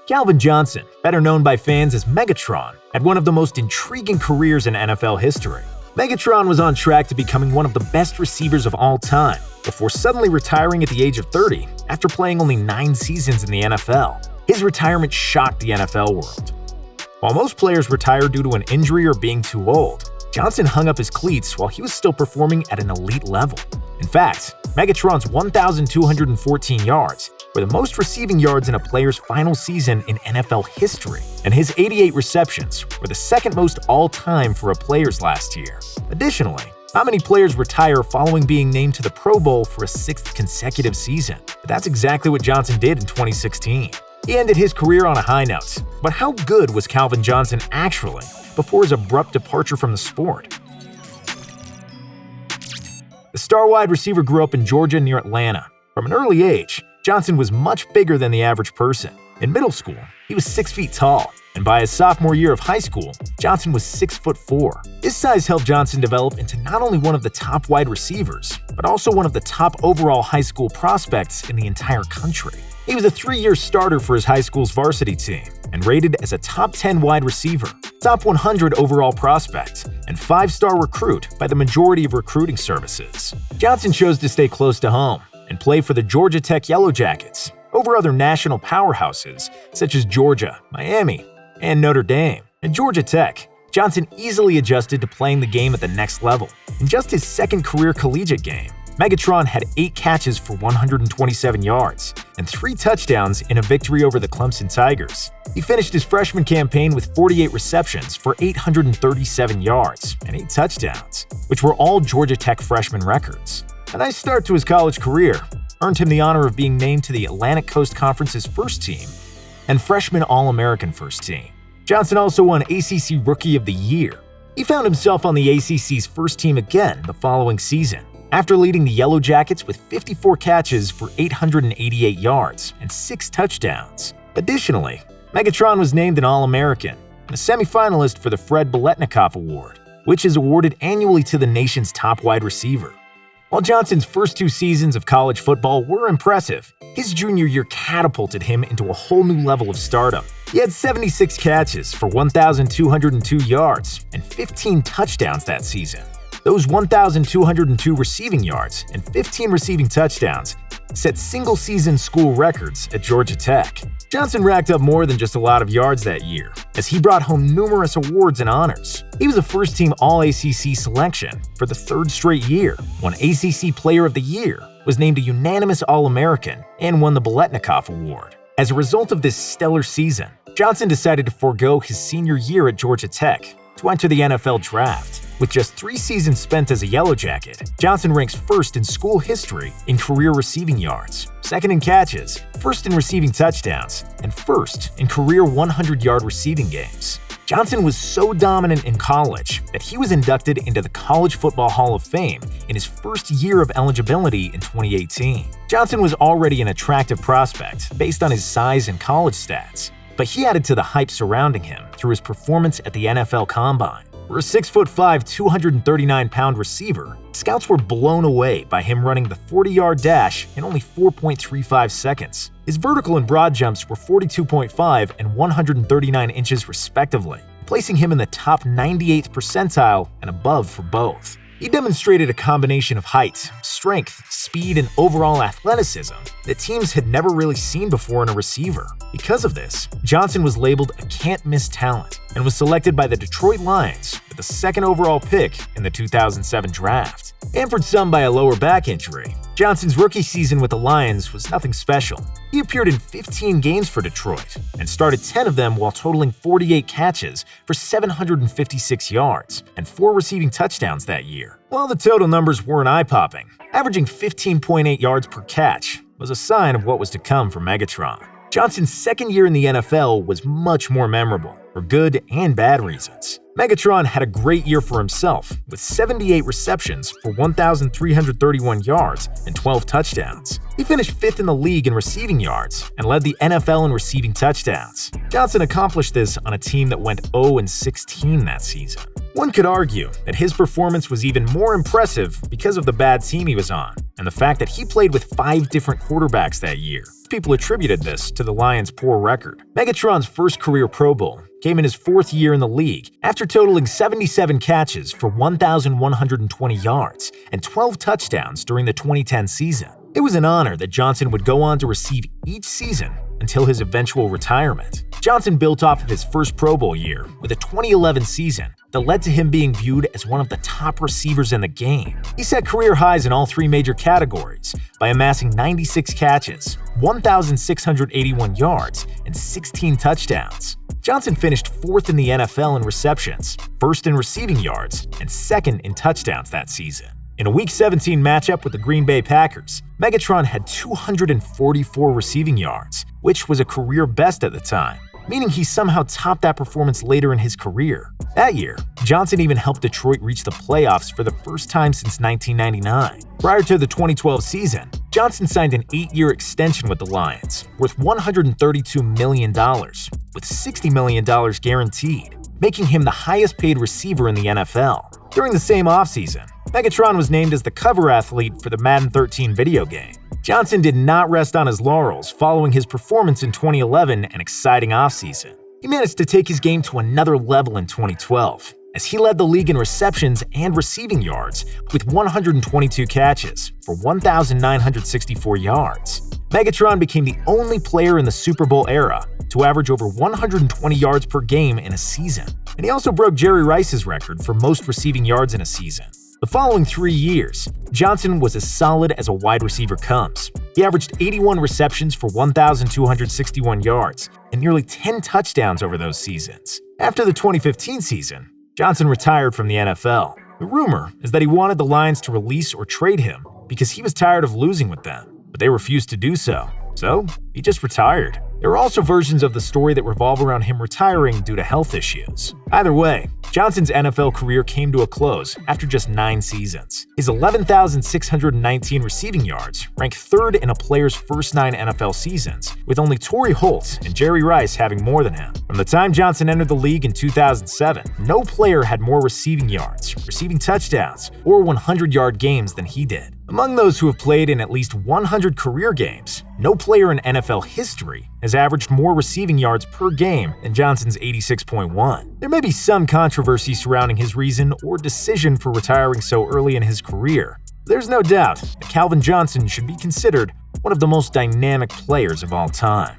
Calvin Johnson, better known by fans as Megatron, had one of the most intriguing careers in NFL history. Megatron was on track to becoming one of the best receivers of all time, before suddenly retiring at the age of 30 after playing only 9 seasons in the NFL. His retirement shocked the NFL world. While most players retire due to an injury or being too old, Johnson hung up his cleats while he was still performing at an elite level. In fact, Megatron's 1,214 yards were the most receiving yards in a player's final season in NFL history, and his 88 receptions were the second most all-time for a player's last year. Additionally, not many players retire following being named to the Pro Bowl for a 6th consecutive season, but that's exactly what Johnson did in 2016. He ended his career on a high note, but how good was Calvin Johnson actually before his abrupt departure from the sport? The star wide receiver grew up in Georgia near Atlanta. From an early age, Johnson was much bigger than the average person. In middle school, he was 6 feet tall, and by his sophomore year of high school, Johnson was 6'4". This size helped Johnson develop into not only one of the top wide receivers, but also one of the top overall high school prospects in the entire country. He was a 3-year starter for his high school's varsity team and rated as a top 10 wide receiver, top 100 overall prospect, and 5-star recruit by the majority of recruiting services. Johnson chose to stay close to home and play for the Georgia Tech Yellow Jackets over other national powerhouses such as Georgia, Miami, and Notre Dame. At Georgia Tech, Johnson easily adjusted to playing the game at the next level. In just his second career collegiate game, Megatron had 8 catches for 127 yards and 3 touchdowns in a victory over the Clemson Tigers. He finished his freshman campaign with 48 receptions for 837 yards and 8 touchdowns, which were all Georgia Tech freshman records. A nice start to his college career earned him the honor of being named to the Atlantic Coast Conference's first team and Freshman All-American first team. Johnson also won ACC Rookie of the Year. He found himself on the ACC's first team again the following season, after leading the Yellow Jackets with 54 catches for 888 yards and 6 touchdowns. Additionally, Megatron was named an All-American and a semifinalist for the Fred Biletnikoff Award, which is awarded annually to the nation's top wide receiver. While Johnson's first 2 seasons of college football were impressive, his junior year catapulted him into a whole new level of stardom. He had 76 catches for 1,202 yards and 15 touchdowns that season. Those 1,202 receiving yards and 15 receiving touchdowns set single-season school records at Georgia Tech. Johnson racked up more than just a lot of yards that year, as he brought home numerous awards and honors. He was a first-team All-ACC selection for the 3rd straight year, won ACC Player of the Year, was named a unanimous All-American, and won the Biletnikoff Award. As a result of this stellar season, Johnson decided to forego his senior year at Georgia Tech to enter the NFL Draft. With just 3 seasons spent as a Yellow Jacket, Johnson ranks first in school history in career receiving yards, second in catches, first in receiving touchdowns, and first in career 100-yard receiving games. Johnson was so dominant in college that he was inducted into the College Football Hall of Fame in his first year of eligibility in 2018. Johnson was already an attractive prospect based on his size and college stats, but he added to the hype surrounding him through his performance at the NFL Combine. For a 6'5", 239-pound receiver, scouts were blown away by him running the 40-yard dash in only 4.35 seconds. His vertical and broad jumps were 42.5 and 139 inches respectively, placing him in the top 98th percentile and above for both. He demonstrated a combination of height, strength, speed, and overall athleticism that teams had never really seen before in a receiver. Because of this, Johnson was labeled a can't-miss talent and was selected by the Detroit Lions with the 2nd overall pick in the 2007 draft. Hampered some by a lower back injury, Johnson's rookie season with the Lions was nothing special. He appeared in 15 games for Detroit and started 10 of them while totaling 48 catches for 756 yards and 4 receiving touchdowns that year. While the total numbers weren't eye-popping, averaging 15.8 yards per catch was a sign of what was to come for Megatron. Johnson's second year in the NFL was much more memorable, for good and bad reasons. Megatron had a great year for himself, with 78 receptions for 1,331 yards and 12 touchdowns. He finished 5th in the league in receiving yards and led the NFL in receiving touchdowns. Johnson accomplished this on a team that went 0-16 that season. One could argue that his performance was even more impressive because of the bad team he was on, and the fact that he played with 5 different quarterbacks that year. People attributed this to the Lions' poor record. Megatron's first career Pro Bowl came in his fourth year in the league after totaling 77 catches for 1,120 yards and 12 touchdowns during the 2010 season. It was an honor that Johnson would go on to receive each season until his eventual retirement. Johnson built off of his first Pro Bowl year with a 2011 season that led to him being viewed as one of the top receivers in the game. He set career highs in all three major categories by amassing 96 catches, 1,681 yards, and 16 touchdowns. Johnson finished fourth in the NFL in receptions, first in receiving yards, and second in touchdowns that season. In a Week 17 matchup with the Green Bay Packers, Megatron had 244 receiving yards, which was a career best at the time, meaning he somehow topped that performance later in his career. That year, Johnson even helped Detroit reach the playoffs for the first time since 1999. Prior to the 2012 season, Johnson signed an 8-year extension with the Lions, worth $132 million, with $60 million guaranteed, making him the highest-paid receiver in the NFL. During the same offseason, Megatron was named as the cover athlete for the Madden 13 video game. Johnson did not rest on his laurels following his performance in 2011 and exciting offseason. He managed to take his game to another level in 2012, as he led the league in receptions and receiving yards with 122 catches for 1,964 yards. Megatron became the only player in the Super Bowl era to average over 120 yards per game in a season, and he also broke Jerry Rice's record for most receiving yards in a season. The following 3 years, Johnson was as solid as a wide receiver comes. He averaged 81 receptions for 1,261 yards and nearly 10 touchdowns over those seasons. After the 2015 season, Johnson retired from the NFL. The rumor is that he wanted the Lions to release or trade him because he was tired of losing with them, but they refused to do so. So, he just retired. There are also versions of the story that revolve around him retiring due to health issues. Either way, Johnson's NFL career came to a close after just 9 seasons. His 11,619 receiving yards rank third in a player's first 9 NFL seasons, with only Torrey Holt and Jerry Rice having more than him. From the time Johnson entered the league in 2007, no player had more receiving yards, receiving touchdowns, or 100-yard games than he did. Among those who have played in at least 100 career games, no player in NFL history has averaged more receiving yards per game than Johnson's 86.1. There may be some controversy surrounding his reason or decision for retiring so early in his career. There's no doubt that Calvin Johnson should be considered one of the most dynamic players of all time.